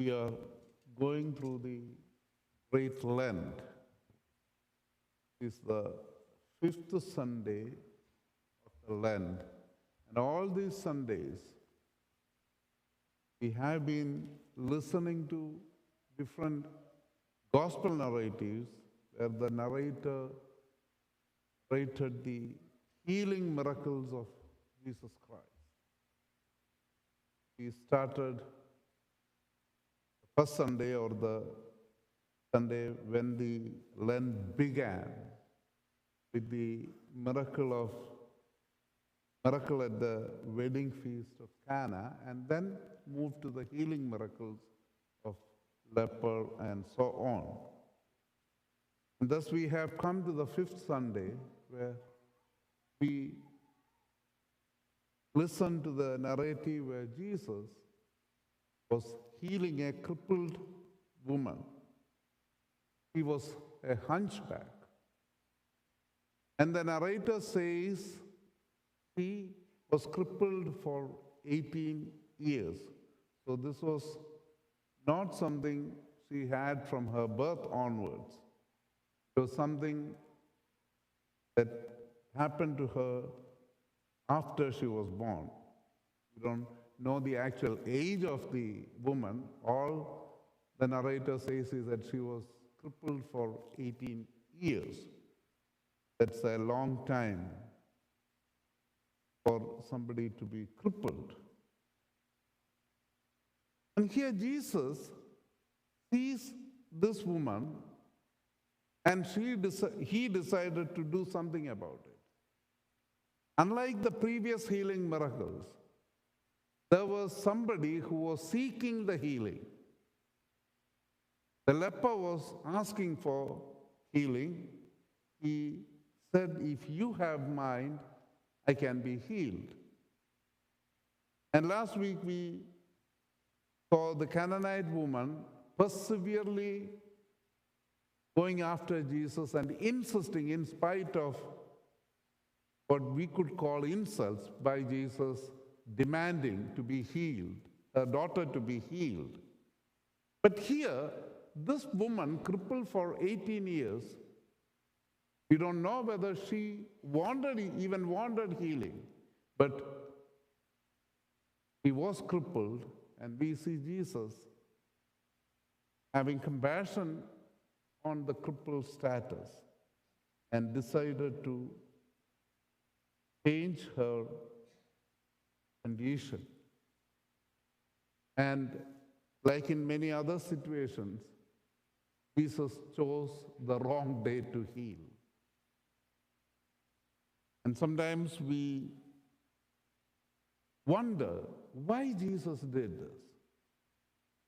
We are going through the great Lent. It's the fifth Sunday of the Lent. And all these Sundays, we have been listening to different gospel narratives where the narrator narrated the healing miracles of Jesus Christ. We started the first Sunday, or the Sunday when the Lent began, with the miracle at the wedding feast of Cana, and then moved to the healing miracles of leper and so on. And thus we have come to the fifth Sunday, where we listen to the narrative where Jesus was healing a crippled woman. He was a hunchback. And the narrator says he was crippled for 18 years. So this was not something she had from her birth onwards. It was something that happened to her after she was born. We don't know the actual age of the woman. All the narrator says is that she was crippled for 18 years. That's a long time for somebody to be crippled. And here Jesus sees this woman, and he decided to do something about it. Unlike the previous healing miracles, there was somebody who was seeking the healing. The leper was asking for healing. He said, "If you have mind, I can be healed." And last week we saw the Canaanite woman perseverely going after Jesus and insisting, in spite of what we could call insults, by Jesus demanding to be healed, her daughter to be healed. But here, this woman, crippled for 18 years, we don't know whether she even wanted healing, but she was crippled, and we see Jesus having compassion on the crippled status and decided to change her condition. And like in many other situations, Jesus chose the wrong day to heal. And sometimes we wonder why Jesus did this.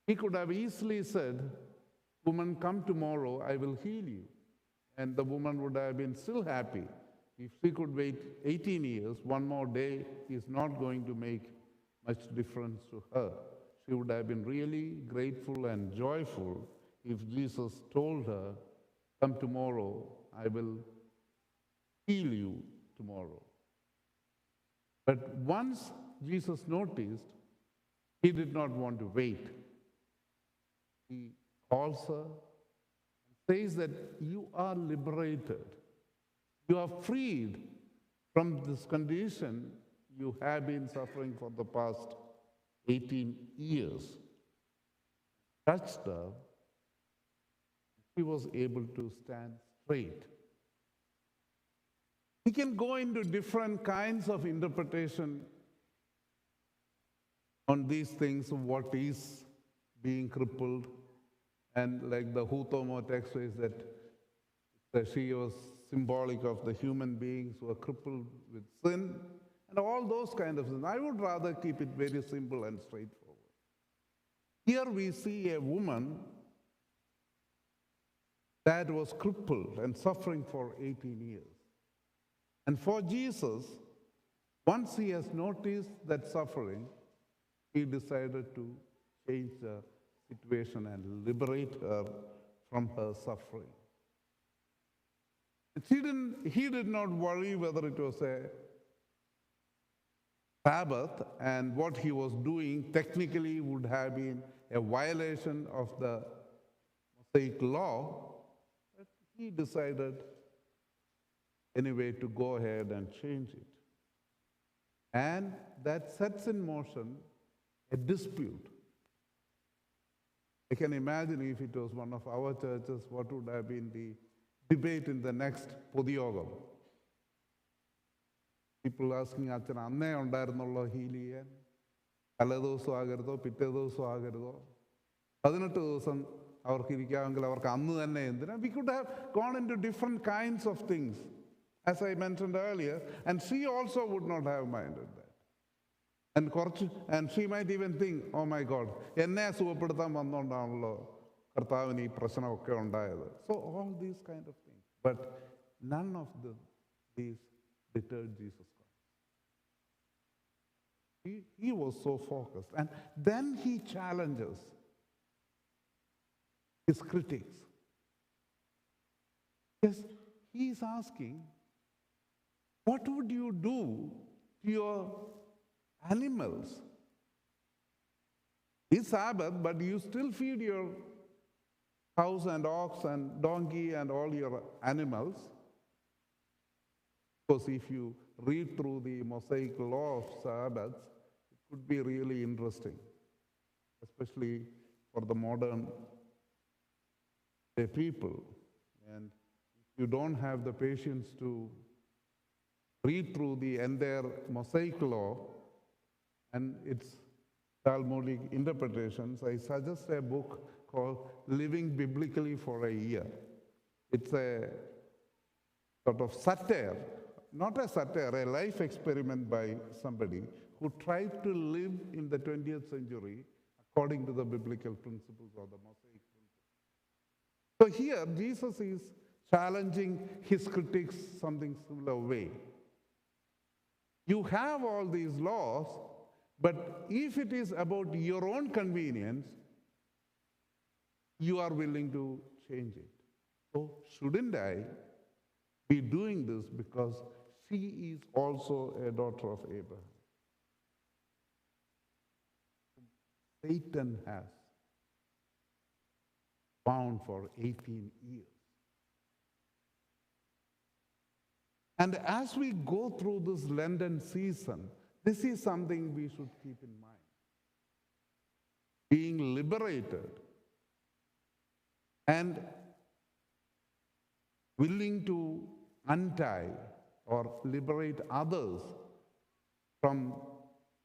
He could have easily said, "Woman, come tomorrow, I will heal you." And the woman would have been still happy. If she could wait 18 years, one more day is not going to make much difference to her. She would have been really grateful and joyful if Jesus told her, "Come tomorrow, I will heal you tomorrow." But once Jesus noticed, he did not want to wait. He calls her and says that you are liberated. You are freed from this condition you have been suffering for the past 18 years. Touched her, she was able to stand straight. We can go into different kinds of interpretation on these things, of what is being crippled. And like the Hutomo text says that she was symbolic of the human beings who are crippled with sin, and all those kind of things. I would rather keep it very simple and straightforward. Here we see a woman that was crippled and suffering for 18 years. And for Jesus, once he has noticed that suffering, he decided to change the situation and liberate her from her suffering. He did not worry whether it was a Sabbath, and what he was doing technically would have been a violation of the Mosaic law, but he decided anyway to go ahead and change it. And that sets in motion a dispute. I can imagine if it was one of our churches, what would have been the debate in the next Podiyogam. People asking, Achan, Anne undarnullo heal cheyan, തലേദിവസം ആകരുതോ പിറ്റേ ദിവസം ആകരുതോ 18 ദിവസം അവർക്ക് ഇരിക്കാമെങ്കിൽ അവർക്ക് അന്ന് തന്നെ എന്തിനാ? We could have gone into different kinds of things, as I mentioned earlier, and she also would not have minded that. And she might even think, oh my God, എന്നെ സുഖപ്പെടുത്താൻ വന്നുകൊണ്ടാണല്ലോ കർത്താവിന് ഈ പ്രശ്നമൊക്കെ ഉണ്ടായത്. So all these kind of things. But none of these deterred Jesus Christ. He was so focused. And then he challenges his critics. Yes, he is asking, what would you do to your animals? It's Sabbath, but you still feed your cows and ox and donkey and all your animals. Because if you read through the Mosaic law of Sabbath, it could be really interesting, especially for the modern day people. And if you don't have the patience to read through the entire Mosaic law and its Talmudic interpretations, I suggest a book called Living Biblically for a Year. It's a sort of satire, not a satire, a life experiment by somebody who tried to live in the 20th century according to the biblical principles or the Mosaic principles. So here, Jesus is challenging his critics something similar way. You have all these laws, but if it is about your own convenience, you are willing to change it. So shouldn't I be doing this because she is also a daughter of Abraham? Satan has bound for 18 years. And as we go through this Lenten season, this is something we should keep in mind. Being liberated and willing to untie or liberate others from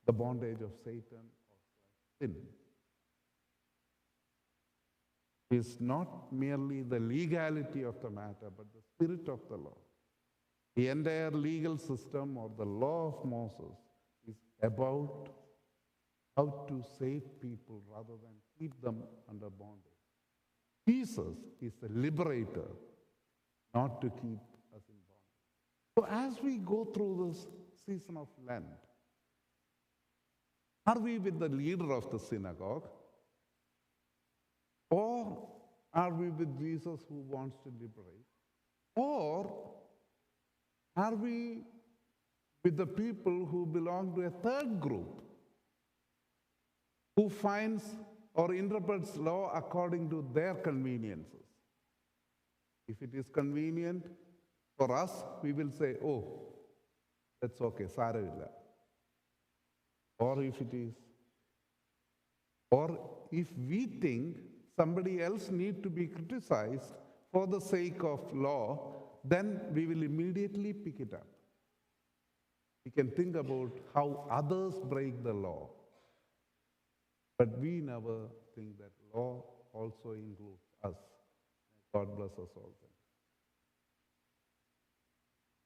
the bondage of Satan or sin is not merely the legality of the matter, but the spirit of the law. The entire legal system or the law of Moses is about how to save people rather than keep them under bondage. Jesus is the liberator, not to keep us in bondage. So as we go through this season of Lent, are we with the leader of the synagogue? Or are we with Jesus who wants to liberate? Or are we with the people who belong to a third group, who finds or interprets law according to their conveniences? If it is convenient for us, we will say, oh, that's okay, saravilla. Or if we think somebody else needs to be criticized for the sake of law, then we will immediately pick it up. We can think about how others break the law, but we never think that law also includes us. God bless us all.